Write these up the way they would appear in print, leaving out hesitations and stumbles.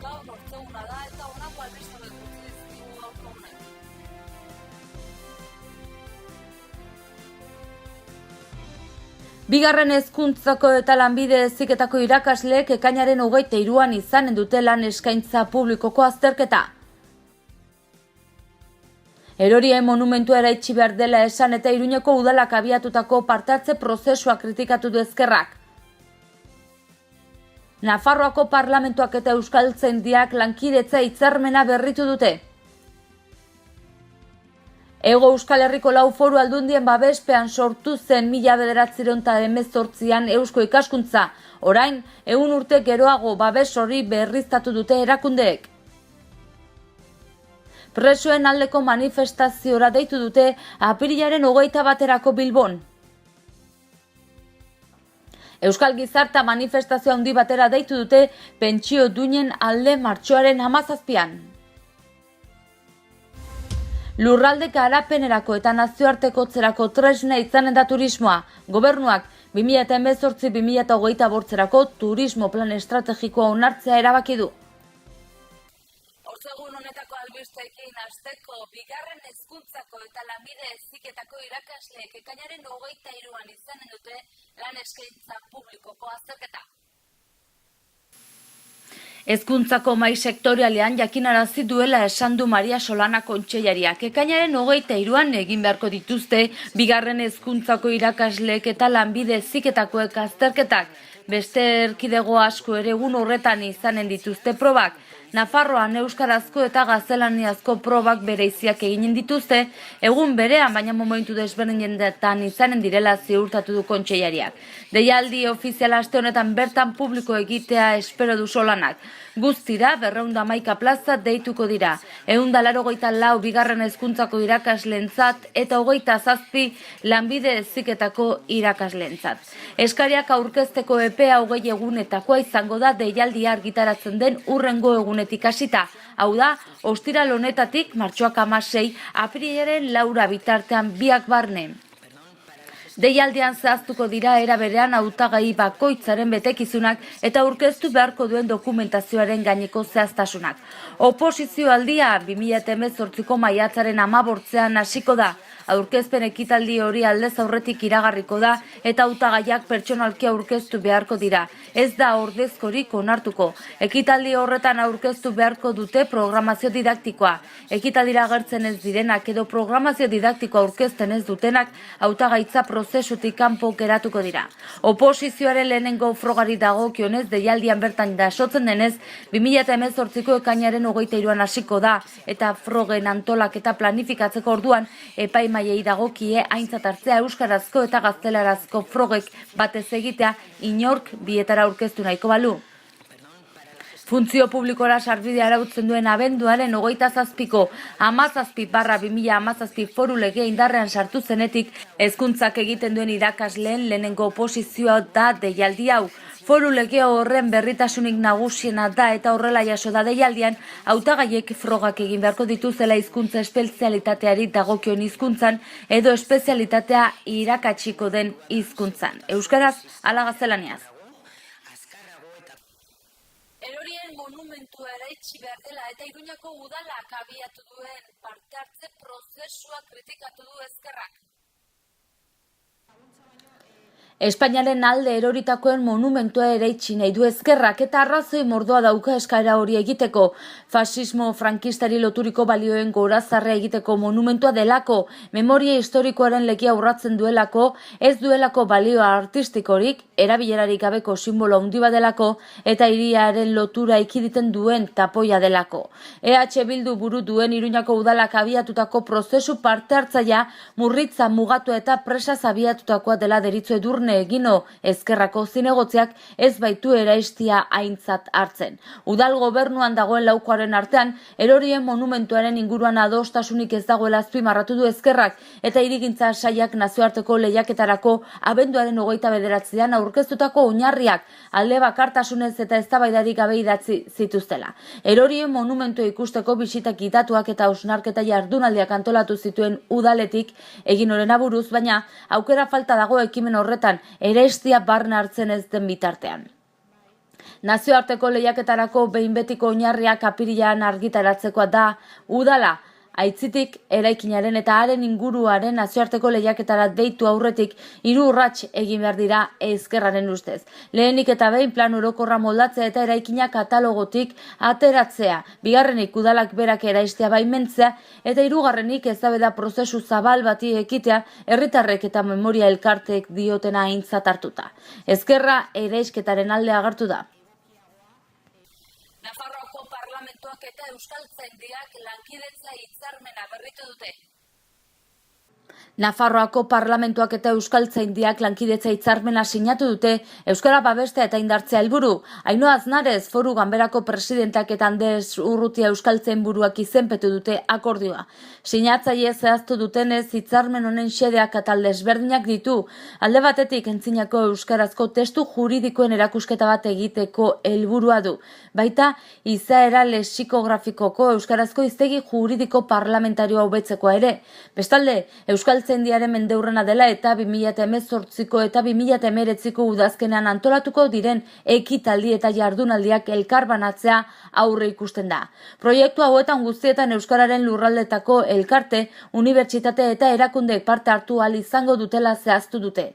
gaur nortzeguna da eta honako albisteak utzi dizkigu gaurko honek. Bigarren hezkuntzako eta lanbide heziketako irakasleek ekainaren 23an izanen dute lan eskaintza publikoko azterketa. Erorien monumentua eraitsi behar dela esan eta Iruñeko udalak abiatutako parte-hartze prozesua kritikatu du Ezkerrak. Nafarroako parlamentuak eta euskaltzaindiak lankidetza hitzarmena berritu dute. Hego Euskal Herriko 4 foru aldundien babespean sortu zen 1918an Eusko Ikaskuntza. Orain, 100 urte geroago babes hori berriztatu dute erakundeek. Presoen aldeko manifestaziora deitu dute apirilaren 21erako Bilbon. Euskal Gizarta manifestazio handi batera deitu dute pentsio duinen alde martxoaren 17an. Lurralde garapenerako eta nazioartekotzerako tresna izanen da turismoa. Gobernuak 2018-2025 turismo plan estrategikoa onartzea erabaki du. Ortzegun honetako albisteekin hasteko bigarren hezkuntzako eta lanbide heziketako irakasleek ekainaren 23an izanen dute lan eskaintza publikoko azterketa. Hezkuntzako mahai sektorialean jakinarazi duela esan du Maria Solana kontseilariak. Ekainaren 23an egin beharko dituzte bigarren hezkuntzako irakasleek eta lanbide heziketakoek azterketak. Beste erkidego asko ere egun horretan izanen dituzte probak. Nafarroan euskarazko eta gaztelaniazko probak bereiziak eginen dituzte, egun berean baina momentu desberdinetan izanen direla ziurtatu du kontseilariak. Deialdi ofiziala aste honetan bertan publiko egitea espero du Solanak. Guztira 211 plaza deituko dira. 184 bigarren hezkuntzako irakasleentzat eta 27 lanbide heziketako irakasleentzat. Eskariak aurkezteko epea 20 egunetakoa izango da deialdia argitaratzen den hurrengo egunetik hasita. Hau da, ostiral honetatik martxoak 16, apirilaren 4 bitartean biak barne. Deialdian zehaztuko dira era berean hautagai bakoitzaren betekizunak eta aurkeztu beharko duen dokumentazioaren gaineko zehaztasunak. Oposizio aldia 2018ko maiatzaren 15ean hasiko da. Aurkezpen ekitaldi hori aldez aurretik iragarriko da eta hautagaiak pertsonalki aurkeztu beharko dira. Ez da ordezkorik onartuko. Ekitaldi horretan aurkeztu beharko dute programazio didaktikoa. Ekitaldira agertzen ez direnak edo programazio didaktikoa aurkezten ez dutenak hautagaitza prozesutik kanpo geratuko dira. Oposizioaren lehenengo frogari dagokionez deialdian bertan jasotzen denez 2018ko ekainaren 23an hasiko da eta frogen antolak eta planifikatzeko orduan epaimaiei dagokie aintzat hartzea euskarazko eta gaztelarazko frogek batez egitea inork bietara aurkeztu nahiko balu. Funtzio publikora sarbidea arautzen duen abenduaren 27ko 17/2017 foru legea indarrean sartu zenetik hezkuntzak egiten duen irakasleen lehenengo oposizioa da deialdi hau. Foru legea horren berritasunik nagusiena da eta horrela jaso da deialdian hautagaiek frogak egin beharko dituzela hizkuntza espezialitateari dagokion hizkuntzan edo espezialitatea irakatsiko den hizkuntzan. Euskaraz ala gaztelaniaz. Erorien monumentua eraitsi behar dela eta Iruñako udalak abiatu duen parte-hartze prozesua kritikatu du Ezkerrak. Espainiaren alde eroritakoen monumentua eraitsi nahi du Ezkerrak eta arrazoi mordoa dauka eskaera hori egiteko. Fasismo frankistari loturiko balioen gorazarre egiteko monumentua delako, memoria historikoaren legia urratzen duelako, ez duelako balio artistikorik, erabilerarik gabeko simbolo handi badelako eta hiriaren lotura ekiditen duen tapoia delako. EH Bildu buru duen Iruñako udalak abiatutako prozesu parte hartzaia murritza mugatu eta presaz abiatutakoa dela deritzo Edurne Egino Ezkerrako zinegotziak ez baitu eraistia aintzat hartzen. Udal gobernuan dagoen laukoaren artean, erorien monumentuaren inguruan adostasunik ez dagoela azpimarratu du Ezkerrak eta hirigintza sailak nazioarteko lehiaketarako abenduaren 29an aurkeztutako oinarriak alde bakartasunez eta eztabaidarik gabe idatzi zituztela. Erorien monumentua ikusteko bisitak gidatuak eta hausnarketa jardunaldiak antolatu zituen udaletik Eginoren aburuz, baina aukera falta dago ekimen horretan eraistia barne hartzen ez den bitartean. Nazioarteko lehiaketarako behin betiko oinarriak apirilean argitaratzekoa da, udala aitzitik eraikinaren eta haren inguruaren nazioarteko lehiaketara deitu aurretik 3 urrats egin behar dira ezkerraren ustez. Lehenik eta behin plan orokorra moldatzea eta eraikina katalogotik ateratzea, bigarrenik udalak berak eraistea baimentzea eta hirugarrenik eztabaida prozesu zabal bati ekitea herritarrek eta memoria elkarteek diotena aintzat hartuta. Ezkerra eraisketaren alde agertu da. Nafarroako parlamentuak eta Euskaltzaindiak lankidetza hitzarmena berritu dute. Nafarroako parlamentuak eta Euskaltzaindiak lankidetza hitzarmena sinatu dute euskara babestea eta indartzea helburu. Ainhoa Aznarez Foru Ganberako presidentak eta Anders Urrutia Euskaltzainburuak izenpetu dute akordioa. Sinatzaile zehaztu dutenez hitzarmen honen xedeak eta alde ezberdinak ditu. Alde batetik antzinako euskarazko testu juridikoen erakusketa bat egiteko helburua du. Baita izaera lexikografikoko euskarazko hiztegi juridiko parlamentarioa hobetzekoa ere. Bestalde, Euskaltzaindiaren mendeurrena dela eta 2018ko eta 2019ko udazkenean antolatuko diren ekitaldi eta jardunaldiak elkarbanatzea aurre ikusten da. Proiektu hauetan guztietan euskararen lurraldetako elkarte, unibertsitate eta erakundeek parte hartu ahal izango dutela zehaztu dute.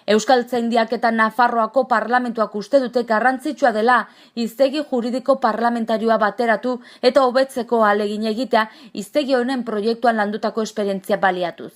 Euskaltzaindiak eta Nafarroako parlamentuak uste dute garrantzitsua dela hiztegi juridiko parlamentarioa bateratu eta hobetzeko ahalegin egitea hiztegi honen proiektuan landutako esperientzia baliatuz.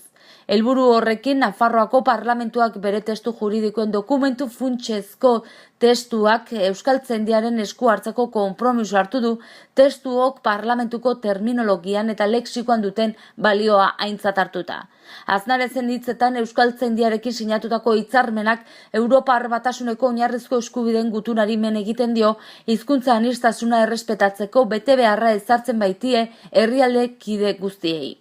Helburu horrekin Nafarroako parlamentuak bere testu juridikoen dokumentu funtsezko testuak Euskaltzaindiaren esku hartzeko konpromiso hartu du, testuok parlamentuko terminologian eta lexikoan duten balioa aintzat hartuta. Aznarezen hitzetan Euskaltzaindiarekin sinatutako hitzarmenak Europar Batasuneko oinarrizko eskubideen gutunari men egiten dio, hizkuntza aniztasuna errespetatzeko betebeharra ezartzen baitie herrialde kide guztiei.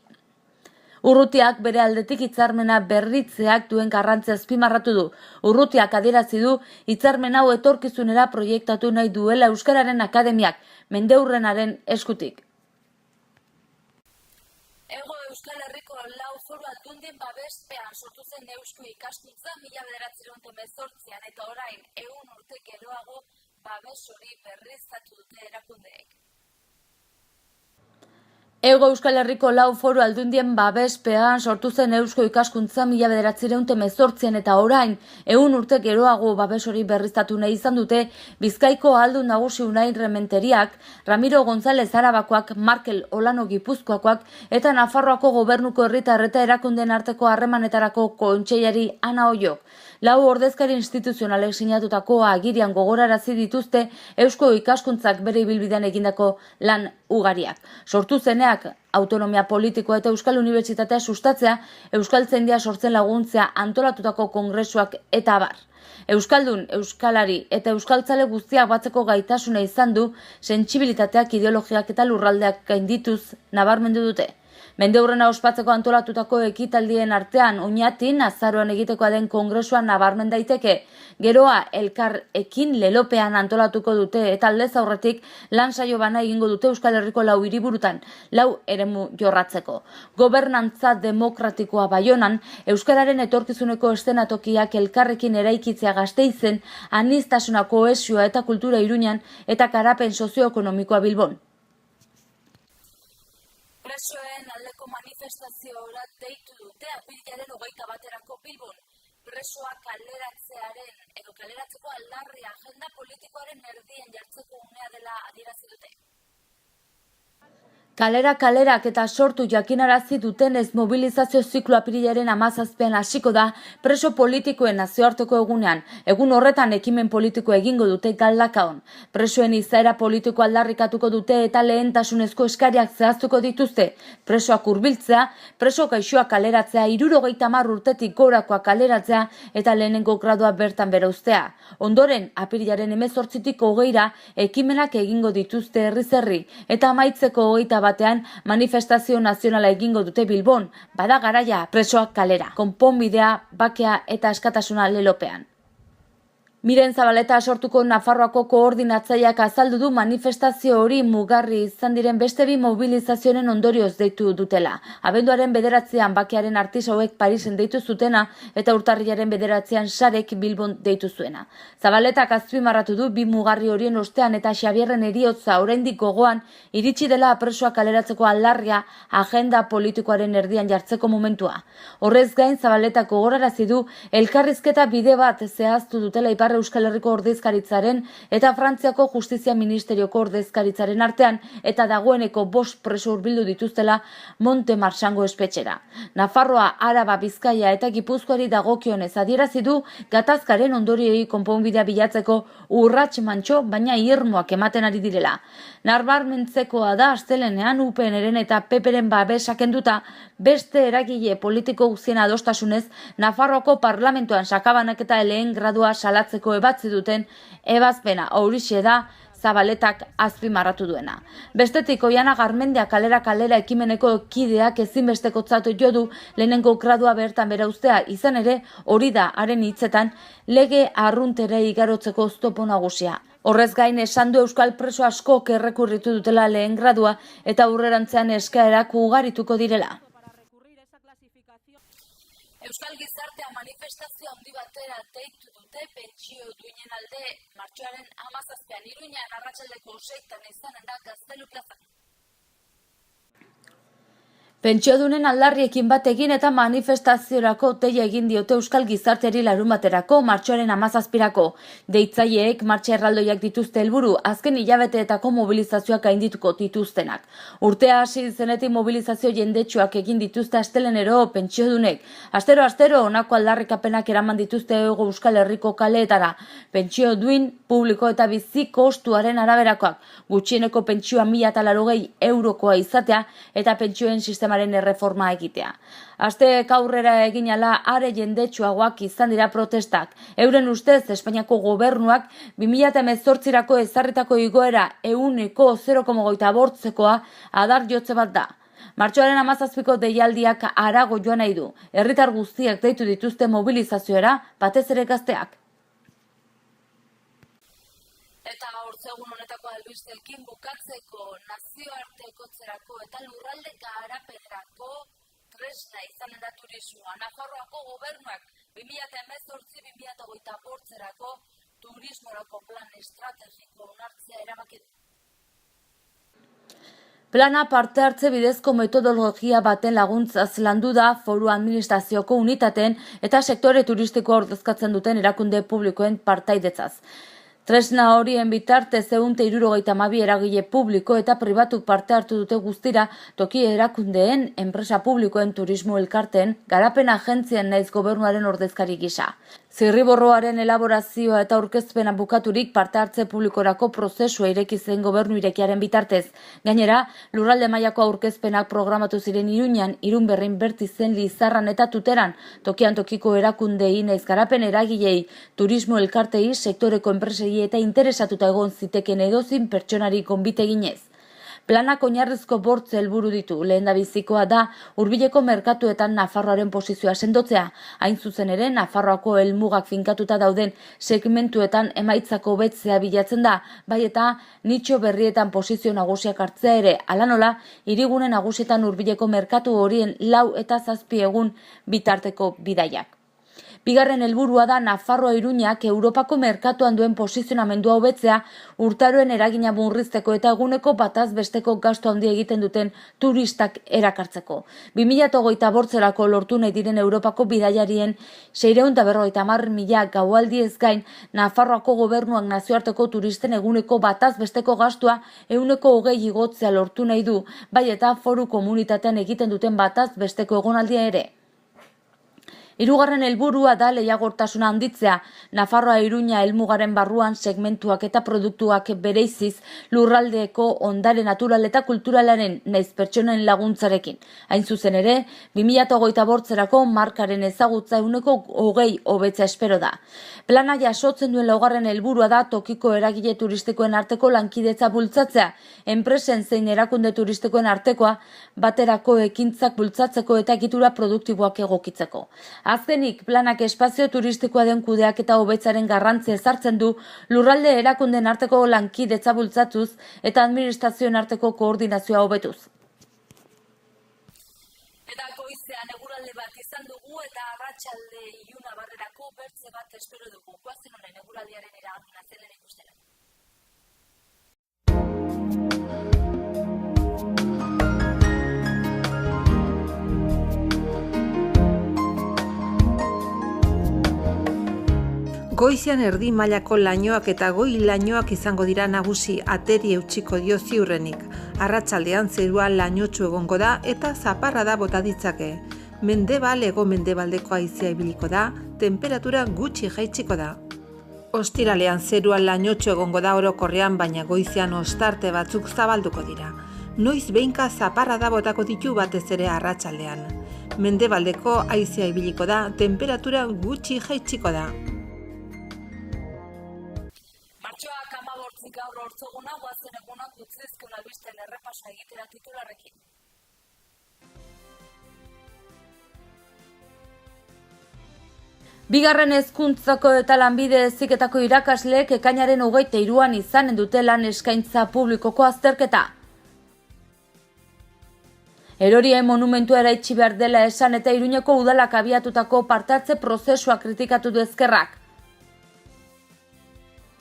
Urrutiak bere aldetik hitzarmena berritzeak duen garrantzia azpimarratu du. Urrutiak adierazi du hitzarmen hau etorkizunera proiektatu nahi duela Euskararen Akademiak, mendeurrenaren eskutik. Hego Euskal Herriko 4 foru aldundien babespean sortu zen eusko ikaskuntza 1918an eta orain 100 urte geroago babes hori berriztatu dute erakundeek. Hego Euskal Herriko 4 foru aldundien babespean sortu zen eusko ikaskuntza 1918an eta orain 100 urte geroago babes hori berriztatu nahi izan dute Bizkaiko ahaldun nagusi Unai Rementeriak, Ramiro González Arabakoak, Markel Olano Gipuzkoakoak eta Nafarroako gobernuko herritar eta erakundeen arteko harremanetarako kontseilari Ana Ollok. 4 ordezkari instituzionalek sinatutako agirian gogorarazi dituzte eusko ikaskuntzak bere ibilbidean egindako lan ugariak. Sortu zeneak autonomia politikoa eta Euskal Unibertsitatea sustatzea, Euskaltzaindia sortzen laguntzea antolatutako kongresuak eta abar. Euskaldun, euskalari eta euskaltzale guztiak batzeko gaitasuna izan du, sentsibilitateak, ideologiak eta lurraldeak gaindituz nabarmendu dute. Mendeurrena ospatzeko antolatutako ekitaldien artean oinatin azaroan egitekoa den kongresuan nabarmen daiteke. Geroa elkar ekin lelopean antolatuko dute eta aldez aurretik lan saio bana egingo dute Euskal Herriko 4 hiriburutan, 4 eremu jorratzeko. Gobernantza demokratikoa Baionan, euskararen etorkizuneko eszenatokiak elkarrekin eraikitzea Gasteizen, aniztasuna, kohesioa eta kultura Iruñan eta garapen sozioekonomikoa Bilbon. Presoen aldeko manifestaziora deitu dute apirilaren 21erako Bilbon. Presoak kaleratzeko aldarria agenda politikoaren erdien jartzeko unea dela adierazi dute. Kalerak eta sortu jakinarazi dutenez mobilizazio ziklo apirilaren 17an hasiko da preso politikoen nazioarteko egunean. Egun horretan ekimen politiko egingo dute Galdakaon. Presoen izaera politiko aldarrikatuko dute eta lehentasunezko eskariak zehaztuko dituzte. Presoak hurbiltzea, preso gaixoak kaleratzea, 70 urtetik gorakoak kaleratzea eta lehenengo gradua bertan bera uztea. Ondoren, apirilaren 18tik 20ra ekimenak egingo dituzte herriz herri eta amaitzeko 21 manifestazio nazionala egingo dute Bilbon, bada garaia presoak kalera, konponbidea, bakea eta askatasuna lelopean. Miren Zabaleta sortuko Nafarroako koordinatzaileak azaldu du manifestazio hori mugarri izan diren beste bi mobilizazioen ondorioz deitu dutela. Abenduaren 9an Bakearen artisauek Parisen deitu zutena eta urtarrilaren 9an Sarek Bilbon deitu zuena. Zabaletak azpimarratu du bi mugarri horien ostean eta Xabierren heriotza oraindik gogoan iritsi dela presoak kaleratzeko alarria agenda politikoaren erdian jartzeko momentua. Horrez gain Zabaletak gogorarazi du elkarrizketa bide bat zehaztu dutela Ipar Euskal Herriko ordezkaritzaren eta Frantziako Justizia Ministerioko ordezkaritzaren artean eta dagoeneko 5 preso hurbildu dituztela Monte Marsango espetxera. Nafarroa, Araba, Bizkaia eta Gipuzkoari dagokionez adierazi du gatazkaren ondorioei konponbidea bilatzeko urrats mantxo baina irmoak ematen ari direla. Nabarmentzekoa da astelehenean UPNren eta PPren babesa kenduta beste eragile politiko guztien adostasunez Nafarroako parlamentuan sakabanaketa lehen gradua salatzeko ebatzi duten ebazpena horixe da Zabaletak azpimarratu duena. Bestetik Oiana Garmendia kalera ekimeneko kideak ezinbestekotzat jo du lehenengo gradua bertan bera uztea, izan ere hori da haren hitzetan lege arruntere igarotzeko oztopo nagusia. Horrez gain esan du euskal preso askok errekurritu dutela lehen gradua eta aurrerantzean eskaerak ugarituko direla. Euskal gizartea manifestazio handi batera deitu dute pentsio duinen alde martxoaren 17an Iruñan arratsaldeko 6etan izanen da Gaztelu plazan. Pentsiodunen aldarriekin bat egin eta manifestaziorako deia egin diote euskal gizarteari larunbaterako martxoaren 17irako. Deitzaileek martxa erraldoiak dituzte helburu azken hilabeteetako mobilizazioak gaindituko dituztenak. Urtea hasi zenetik mobilizazio jendetsuak egin dituzte astelenero pentsiodunek. Astero honako aldarrikapenak eraman dituzte Hego Euskal Herriko kaleetara. Pentsio duin publiko eta bizi kostuaren araberakoak. Gutxieneko pentsioa 1.080 eurokoa izatea eta pentsioen sistemaren erreforma egitea. Asteek aurrera egin ala are jendetsuagoak izan dira protestak. Euren ustez Espainiako gobernuak 2018rako ezarritako igoera 0,08%koa adar jotze bat da. Martxoaren 17ko deialdiak harago joan nahi du. Herritar guztiak deitu dituzte mobilizazioera, batez ere gazteak. Eta ortzegun honetako albisteekin bukatzeko nazioartekotzerako eta lurralde garapenerako tresna izanen da turismoa. Nafarroako gobernuak 2018-2025 turismorako plan estrategiko onartzea erabaki du. Plana parte hartze bidezko metodologia baten laguntzaz landu da Foru Administrazioko unitateen eta sektore turistikoa ordezkatzen duten erakunde publikoen partaidetzaz. Tresna horien bitartez 172 eragile publiko eta pribatu parte hartu dute guztira toki erakundeen, enpresa publikoen, turismo elkarteen, garapen agentzien naiz gobernuaren ordezkari gisa. Zirriborroaren elaborazioa eta aurkezpena bukaturik parte hartze publikorako prozesua ireki zen gobernu irekiaren bitartez. Gainera, lurralde mailako aurkezpenak programatu ziren Iruñan, Irunberrin, Bertizen, Lizarran eta Tuteran, tokian tokiko erakundei naiz garapen eragilei, turismo elkartei, sektoreko enpresei eta interesatuta egon ziteken edozein pertsonari gonbite eginez. Planak oinarrizko bortze helburu ditu. Lehendabizikoa da hurbileko merkatuetan Nafarroaren posizioa sendotzea. Hain zuzen ere, Nafarroako helmugak finkatuta dauden segmentuetan emaitzako hobetzea bilatzen da, bai eta nitxo berrietan posizio nagusiak hartzea ere. Hala nola, hirigune nagusietan hurbileko merkatu horien 4 eta 7 egun bitarteko bidaiak. Bigarren helburua da Nafarroa Iruñak Europako merkatuan duen posizionamendua hobetzea, urtaroen eragina murrizteko eta eguneko bataz besteko gastu handi egiten duten turistak erakartzeko. 2025 lortu nahi diren Europako bidaiarien 650.000 gaualdiez gain, Nafarroako gobernuak nazioarteko turisten eguneko bataz besteko gastua 120 igotzea lortu nahi du, bai eta foru komunitatean egiten duten bataz besteko egonaldia ere. Hirugarren helburua da lehiagortasuna handitzea, Nafarroa Iruña helmugaren barruan segmentuak eta produktuak bereiziz lurraldeeko ondare natural eta kulturalaren naiz pertsonen laguntzarekin. Hain zuzen ere, 2025rako markaren ezagutza 120 hobetzea espero da. Plana jasotzen duen laugarren helburua da tokiko eragile turistikoen arteko lankidetza bultzatzea, enpresen zein erakunde turistikoen artekoa baterako ekintzak bultzatzeko eta egitura produktiboak egokitzeko. Azkenik, planak espazio turistikoa den kudeaketa hobetzaren garrantzia ezartzen du, lurralde erakundeen arteko lankidetza bultzatuz eta administrazioen arteko koordinazioa hobetuz. Eta goizean eguraldi bat izan dugu eta arratsalde iluna barrerako bertze bat espero dugu. Goazen honen eguraldiaren iragana zelen ikustera. Goizean erdi mailako lainoak eta goi lainoak izango dira nagusi, ateri eutsiko dio ziurrenik. Arratsaldean zerua lainotsu egongo da eta zaparrada bota ditzake. Mendebal hego-mendebaldeko haizea ibiliko da, temperatura gutxi jaitsiko da. Ostiralean zerua lainotsu egongo da orokorrean, baina goizean ostarte batzuk zabalduko dira. Noiz behinka zaparrada botako ditu batez ere arratsaldean. Mendebaldeko haizea ibiliko da, temperatura gutxi jaitsiko da. Martxoak 15 gaur ortzoguna, goazen egunak utzizkun albisten errepaso egitera titularrekin. Bigarren hezkuntzako eta lanbide heziketako irakasleek ekainaren 23an izanen dute lan eskaintza publikoko azterketa. Erorien monumentua eraitsi behar dela esan eta Iruñeko udalak abiatutako parte-hartze prozesua kritikatu du Ezkerrak.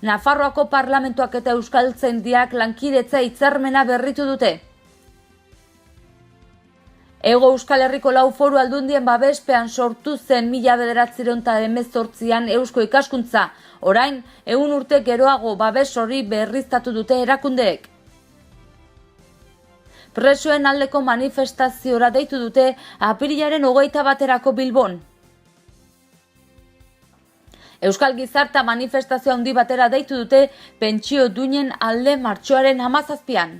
Nafarroako parlamentuak eta Euskaltzaindiak lankidetza hitzarmena berritu dute. Hego Euskal Herriko 4 foru aldundien babespean sortu zen 1918an Eusko Ikaskuntza. Orain, 100 urte geroago babes hori berriztatu dute erakundeek. Presoen aldeko manifestaziora deitu dute apirilaren 21erako Bilbon. Euskal Gizarta manifestazio handi batera deitu dute pentsio duinen alde martxoaren 17an.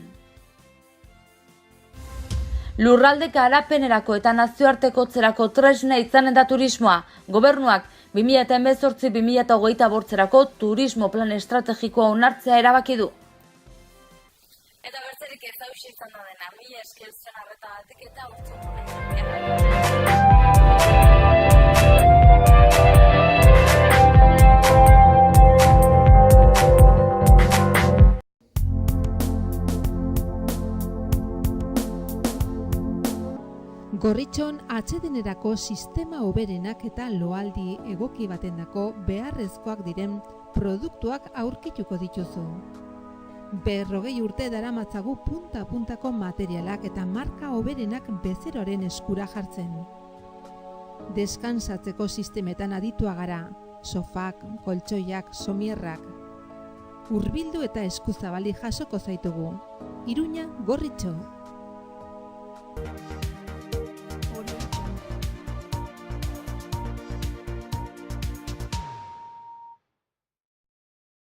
Lurralde garapenerako eta nazioartekotzerako tresna izanen da turismoa. Gobernuak 2018-2025 bortzerako turismo plan estrategikoa onartzea erabaki du. Eta bertzerik ez da usi izan da dena, mila esker zuen arretagatik eta Gorritxon atsedenerako sistema hoberenak eta loaldi egoki batendako beharrezkoak diren produktuak aurkituko dituzu. 40 urte daramatzagu punta-puntako materialak eta marka hoberenak bezeroaren eskura jartzen. Deskansatzeko sistemetan aditua gara, sofak, koltsoiak, somierrak. Hurbildu eta eskuzabali jasoko zaitugu. Iruña, Gorritxo.